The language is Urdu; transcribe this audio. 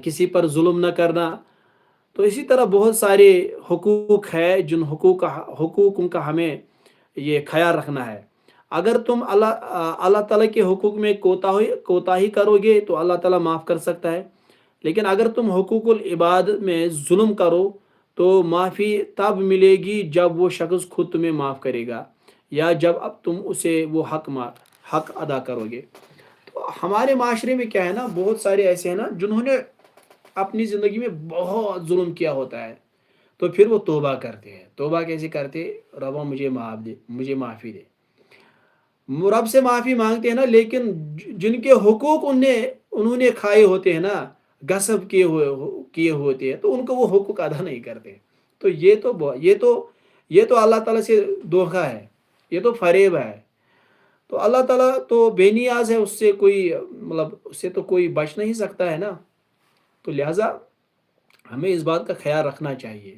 کسی پر ظلم نہ کرنا. تو اسی طرح بہت سارے حقوق ہے جن حقوقوں کا ہمیں یہ خیال رکھنا ہے. اگر تم اللہ تعالیٰ کے حقوق میں کوتاہی کرو گے تو اللہ تعالیٰ معاف کر سکتا ہے. لیکن اگر تم حقوق العباد میں ظلم کرو تو معافی تب ملے گی جب وہ شخص خود تمہیں معاف کرے گا یا جب اب تم اسے وہ حق ادا کرو گے. تو ہمارے معاشرے میں کیا ہے نا، بہت سارے ایسے ہیں نا جنہوں نے اپنی زندگی میں بہت ظلم کیا ہوتا ہے. تو پھر وہ توبہ کرتے ہیں. توبہ کیسے کرتے؟ ربا مجھے معاف دے، مجھے معافی دے. رب سے معافی مانگتے ہیں نا، لیکن جن کے حقوق انہوں نے کھائے ہوتے ہیں نا، غصب کیے ہوتے ہیں، تو ان کو وہ حقوق ادا نہیں کرتے. تو یہ تو اللہ تعالیٰ سے دھوکہ ہے، یہ تو فریب ہے. تو اللہ تعالیٰ تو بے نیاز ہے، اس سے تو کوئی بچ نہیں سکتا ہے نا. تو لہٰذا ہمیں اس بات کا خیال رکھنا چاہیے.